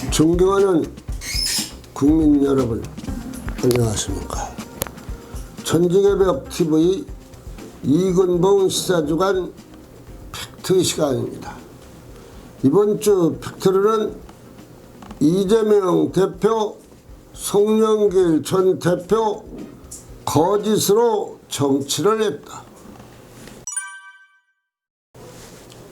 존경하는 국민 여러분, 안녕하십니까. 천직의 벽 TV 이근봉 시사주간 팩트 시간입니다. 이번 주 팩트로는 이재명 대표, 송영길 전 대표 거짓으로 정치를 했다.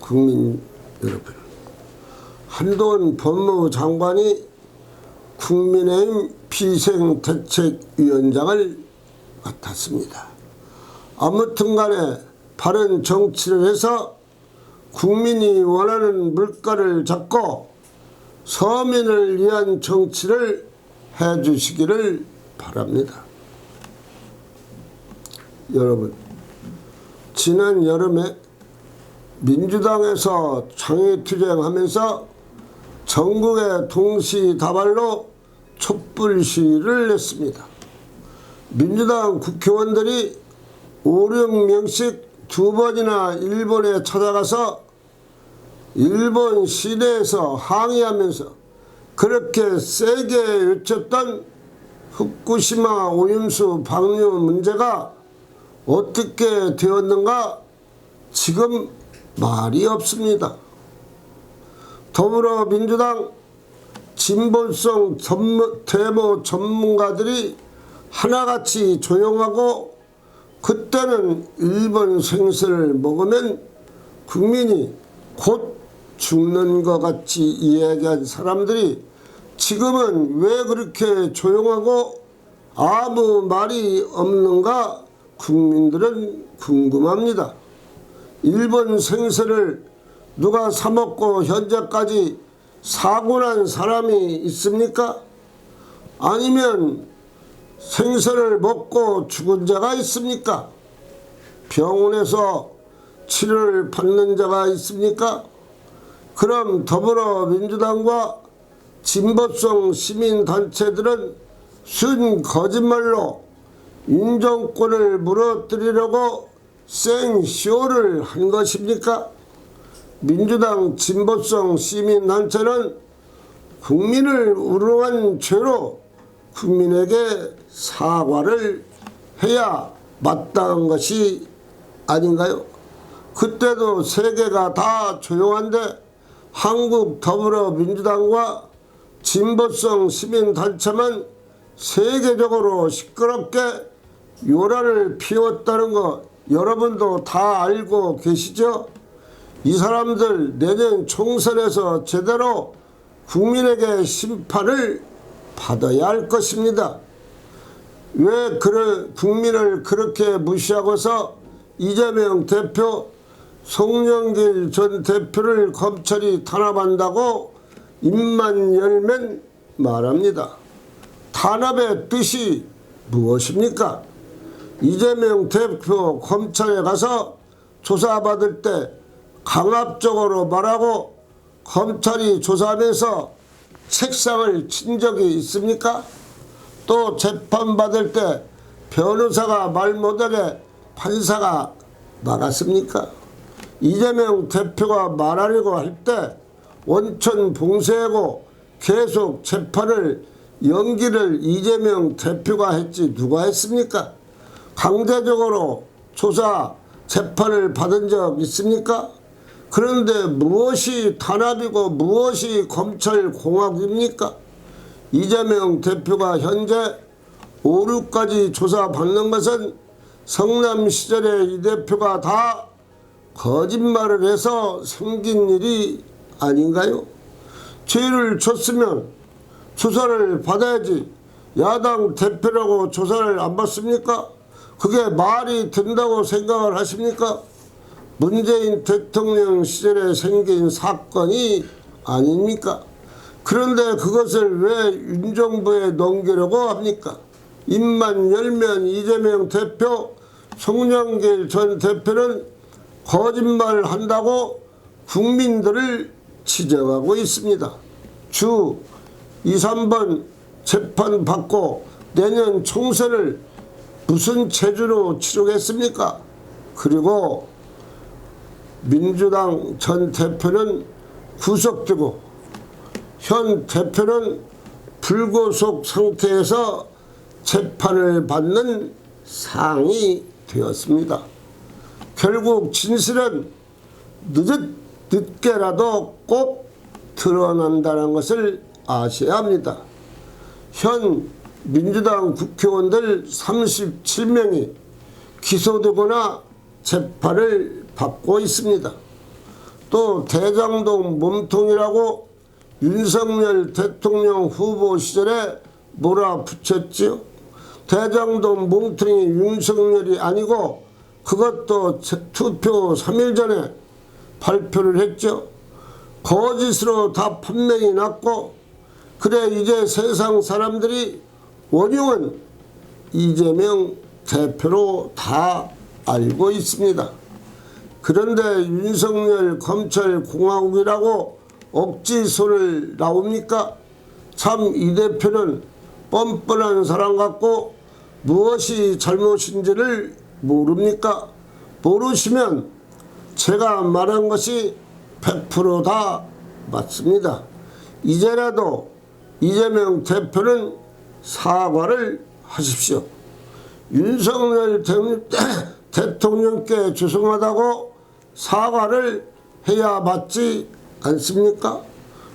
국민 여러분, 한동훈 법무부 장관이 국민의힘 비상대책위원장을 맡았습니다. 아무튼 간에 바른 정치를 해서 국민이 원하는 물가를 잡고 서민을 위한 정치를 해주시기를 바랍니다. 여러분, 지난 여름에 민주당에서 장애투쟁하면서 전국에 동시다발로 촛불 시위를 했습니다. 민주당 국회의원들이 5, 6명씩 2번이나 일본에 찾아가서 일본 시내에서 항의하면서 그렇게 세게 외쳤던 후쿠시마 오염수 방류 문제가 어떻게 되었는가 지금 말이 없습니다. 더불어민주당 진보성 데모 전문가들이 하나같이 조용하고 그때는 일본 생선을 먹으면 국민이 곧 죽는 것 같이 이야기한 사람들이 지금은 왜 그렇게 조용하고 아무 말이 없는가 국민들은 궁금합니다. 일본 생선을 누가 사먹고 현재까지 사고난 사람이 있습니까? 아니면 생선을 먹고 죽은 자가 있습니까? 병원에서 치료를 받는 자가 있습니까? 그럼 더불어민주당과 진보성 시민단체들은 순 거짓말로 인정권을 무너뜨리려고 생쇼를 한 것입니까? 민주당 진보성 시민단체는 국민을 우롱한 죄로 국민에게 사과를 해야 마땅한 것이 아닌가요? 그때도 세계가 다 조용한데 한국 더불어민주당과 진보성 시민단체만 세계적으로 시끄럽게 요란을 피웠다는 거 여러분도 다 알고 계시죠? 이 사람들 내년 총선에서 제대로 국민에게 심판을 받아야 할 것입니다. 왜 국민을 그렇게 무시하고서 이재명 대표, 송영길 전 대표를 검찰이 탄압한다고 입만 열면 말합니다. 탄압의 뜻이 무엇입니까? 이재명 대표 검찰에 가서 조사받을 때 강압적으로 말하고 검찰이 조사하면서 책상을 친 적이 있습니까? 또 재판받을 때 변호사가 말 못하게 판사가 막았습니까? 이재명 대표가 말하려고 할 때 원천 봉쇄하고 계속 재판을 연기를 이재명 대표가 했지 누가 했습니까? 강제적으로 조사 재판을 받은 적 있습니까? 그런데 무엇이 탄압이고 무엇이 검찰공화국입니까? 이재명 대표가 현재 5, 6까지 조사받는 것은 성남 시절에 이 대표가 다 거짓말을 해서 생긴 일이 아닌가요? 죄를 졌으면 조사를 받아야지 야당 대표라고 조사를 안 받습니까? 그게 말이 된다고 생각을 하십니까? 문재인 대통령 시절에 생긴 사건이 아닙니까? 그런데 그것을 왜 윤정부에 넘기려고 합니까? 입만 열면 이재명 대표, 송영길 전 대표는 거짓말을 한다고 국민들을 지적하고 있습니다. 주 2, 3번 재판받고 내년 총선을 무슨 체주로 치르겠습니까? 그리고 민주당 전 대표는 구속되고 현 대표는 불구속 상태에서 재판을 받는 상황이 되었습니다. 결국 진실은 늦게라도 꼭 드러난다는 것을 아셔야 합니다. 현 민주당 국회의원들 37명이 기소되거나 재판을 받고 있습니다. 또 대장동 몸통이라고 윤석열 대통령 후보 시절에 몰아붙였지요. 대장동 몸통이 윤석열이 아니고 그것도 투표 3일 전에 발표를 했죠. 거짓으로 다 판명이 났고, 그래 이제 세상 사람들이 원흉은 이재명 대표로 다 알고 있습니다. 그런데 윤석열 검찰공화국이라고 억지소를 나옵니까? 참 이 대표는 뻔뻔한 사람 같고 무엇이 잘못인지를 모릅니까? 모르시면 제가 말한 것이 100% 다 맞습니다. 이제라도 이재명 대표는 사과를 하십시오. 윤석열 대통령께 죄송하다고 사과를 해야 맞지 않습니까?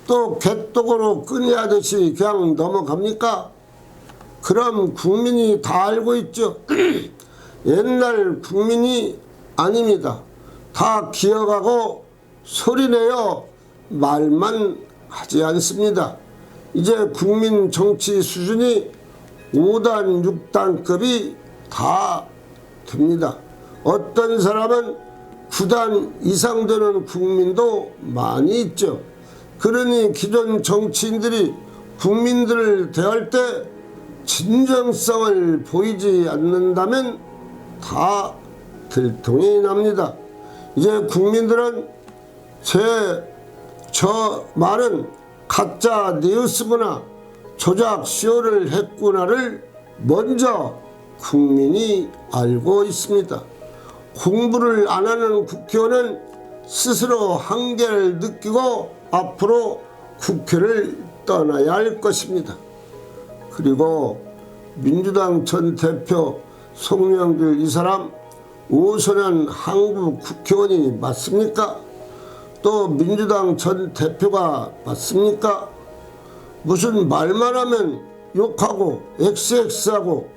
또 개떡으로 끄냐듯이 그냥 넘어갑니까? 그럼 국민이 다 알고 있죠. 옛날 국민이 아닙니다. 다 기억하고 소리내어 말만 하지 않습니다. 이제 국민 정치 수준이 5단, 6단급이 다 됩니다. 어떤 사람은 9단 이상 되는 국민도 많이 있죠. 그러니 기존 정치인들이 국민들을 대할 때 진정성을 보이지 않는다면 다 들통이 납니다. 이제 국민들은 저 말은 가짜 뉴스구나, 조작 쇼를 했구나를 먼저 국민이 알고 있습니다. 공부를 안 하는 국회의원은 스스로 한계를 느끼고 앞으로 국회를 떠나야 할 것입니다. 그리고 민주당 전 대표 송영길 이 사람 5소년 한국 국회의원이 맞습니까? 또 민주당 전 대표가 맞습니까? 무슨 말만 하면 욕하고 XX하고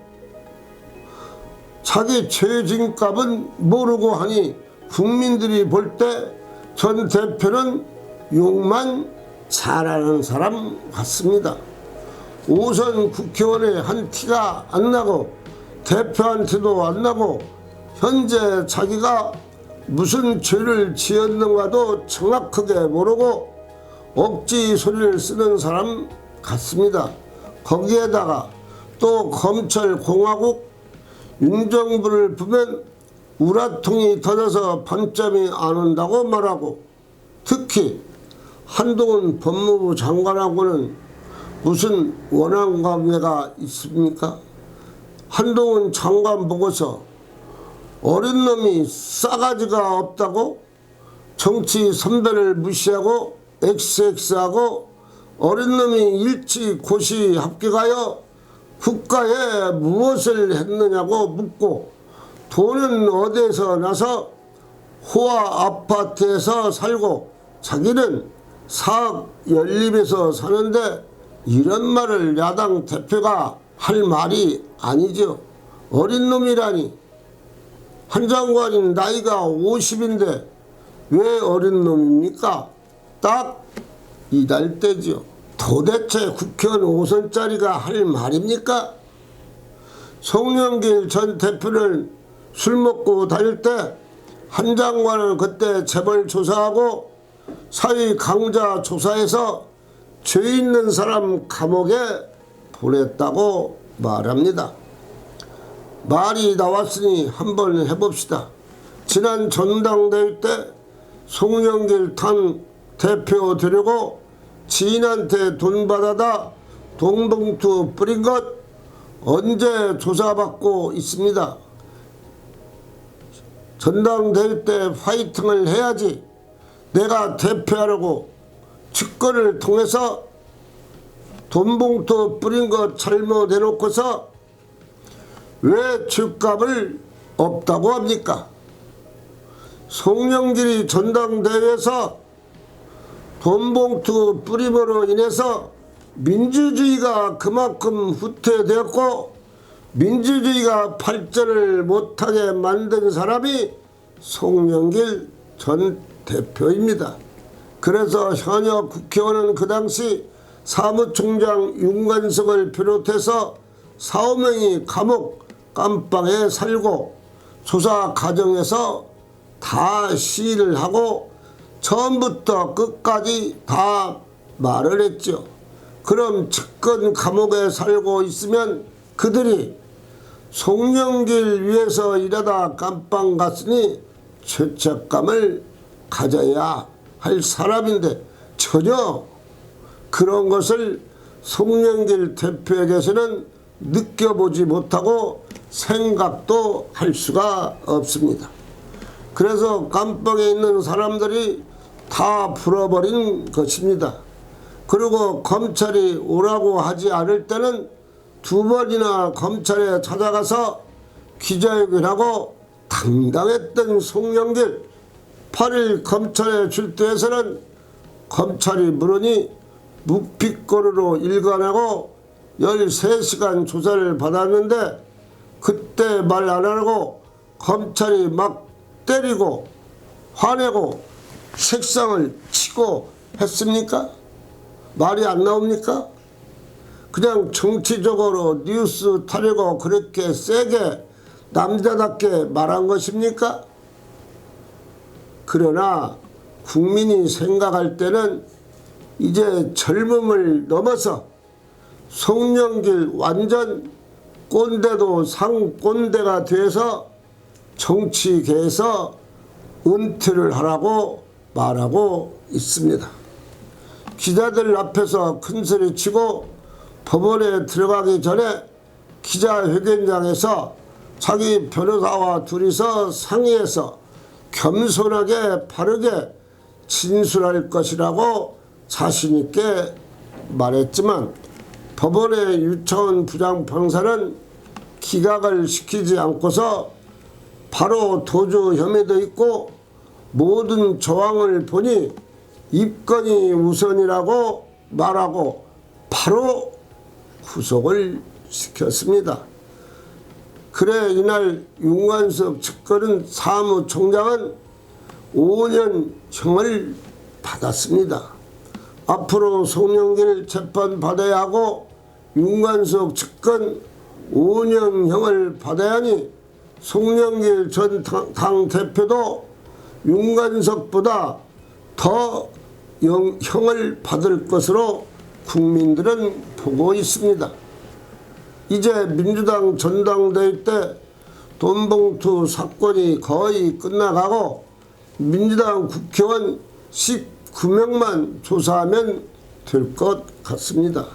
자기 죄진값은 모르고 하니 국민들이 볼 때 전 대표는 욕만 잘하는 사람 같습니다. 5선 국회의원의 한 티가 안 나고 대표한테도 안 나고 현재 자기가 무슨 죄를 지었는가도 정확하게 모르고 억지 소리를 쓰는 사람 같습니다. 거기에다가 또 검찰공화국 윤정부를 보면 우라통이 터져서 반점이 안 온다고 말하고, 특히 한동훈 법무부 장관하고는 무슨 원한관계가 있습니까? 한동훈 장관 보고서 어린 놈이 싸가지가 없다고 정치 선배를 무시하고 XX하고 어린 놈이 일찍 고시 합격하여 국가에 무엇을 했느냐고 묻고, 돈은 어디에서 나서 호화 아파트에서 살고 자기는 사업 연립에서 사는데, 이런 말을 야당 대표가 할 말이 아니죠. 어린 놈이라니. 한 장관인 나이가 50인데 왜 어린 놈입니까? 딱 이달 때죠. 도대체 국회의원 5선짜리가 할 말입니까? 송영길 전 대표는 술 먹고 다닐 때 한 장관은 그때 재벌 조사하고 사회 강자 조사해서 죄 있는 사람 감옥에 보냈다고 말합니다. 말이 나왔으니 한번 해봅시다. 지난 전당대회 때 송영길 단 대표 데리고 지인한테 돈 받아다 돈봉투 뿌린 것 언제 조사받고 있습니다. 전당대회 때 파이팅을 해야지 내가 대표하려고 측근을 통해서 돈 봉투 뿌린 것 잘못해놓고서 왜 죗값을 없다고 합니까? 송영길이 전당대회에서 돈 봉투 뿌림으로 인해서 민주주의가 그만큼 후퇴되었고 민주주의가 발전을 못하게 만든 사람이 송영길 전 대표입니다. 그래서 현역 국회의원은 그 당시 사무총장 윤관석을 비롯해서 4~5명이 감옥 깜빵에 살고 조사 과정에서 다 시위를 하고 처음부터 끝까지 다 말을 했죠. 그럼 측근 감옥에 살고 있으면 그들이 송영길 위해서 일하다 깜빵 갔으니 죄책감을 가져야 할 사람인데 전혀 그런 것을 송영길 대표에게서는 느껴보지 못하고 생각도 할 수가 없습니다. 그래서 깜빵에 있는 사람들이 다 풀어버린 것입니다. 그리고 검찰이 오라고 하지 않을 때는 2번이나 검찰에 찾아가서 기자회견하고 당당했던 송영길. 8일 검찰에 출두해서는 검찰이 물으니 묵비권으로 일관하고 13시간 조사를 받았는데 그때 말 안 하고 검찰이 막 때리고 화내고 책상을 치고 했습니까? 말이 안 나옵니까? 그냥 정치적으로 뉴스 타려고 그렇게 세게 남자답게 말한 것입니까? 그러나 국민이 생각할 때는 이제 젊음을 넘어서 송영길 완전 꼰대도 상꼰대가 돼서 정치계에서 은퇴를 하라고 말하고 있습니다. 기자들 앞에서 큰소리 치고 법원에 들어가기 전에 기자회견장에서 자기 변호사와 둘이서 상의해서 겸손하게 바르게 진술할 것이라고 자신있게 말했지만 법원의 유차원 부장판사는 기각을 시키지 않고서 바로 도주 혐의도 있고 모든 조항을 보니 입건이 우선이라고 말하고 바로 구속을 시켰습니다. 그래 이날 윤관석 측근은 사무총장은 5년형을 받았습니다. 앞으로 송영길 재판 받아야 하고 윤관석 측근 5년형을 받아야 하니 송영길 전 당대표도 윤관석보다 더 형을 받을 것으로 국민들은 보고 있습니다. 이제 민주당 전당대회 때 돈봉투 사건이 거의 끝나가고 민주당 국회의원 19명만 조사하면 될 것 같습니다.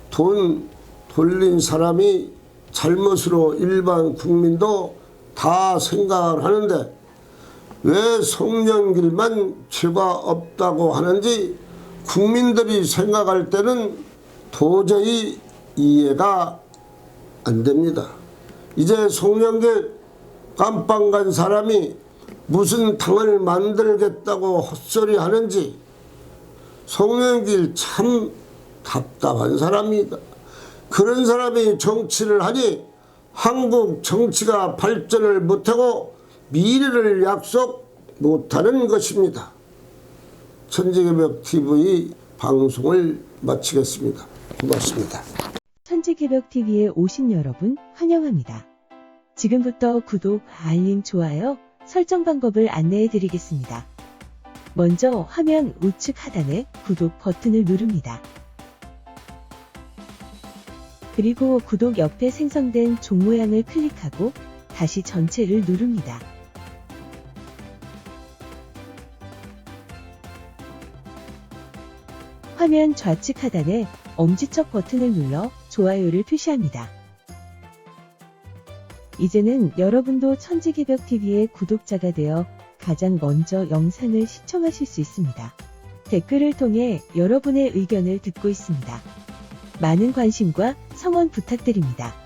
돈 돌린 사람이 잘못으로 일반 국민도 다 생각을 하는데 왜 송영길만 죄가 없다고 하는지 국민들이 생각할 때는 도저히 이해가 안 됩니다. 이제 송영길 깜빵 간 사람이 무슨 당을 만들겠다고 헛소리 하는지 송영길 참 답답한 사람이다. 그런 사람이 정치를 하니 한국 정치가 발전을 못하고 미래를 약속 못하는 것입니다. 천지개벽TV 방송을 마치겠습니다. 고맙습니다. 천지개벽TV에 오신 여러분 환영합니다. 지금부터 구독, 알림, 좋아요, 설정 방법을 안내해 드리겠습니다. 먼저 화면 우측 하단에 구독 버튼을 누릅니다. 그리고 구독 옆에 생성된 종 모양을 클릭하고 다시 전체를 누릅니다. 화면 좌측 하단에 엄지척 버튼을 눌러 좋아요를 표시합니다. 이제는 여러분도 천지개벽TV의 구독자가 되어 가장 먼저 영상을 시청하실 수 있습니다. 댓글을 통해 여러분의 의견을 듣고 있습니다. 많은 관심과 성원 부탁드립니다.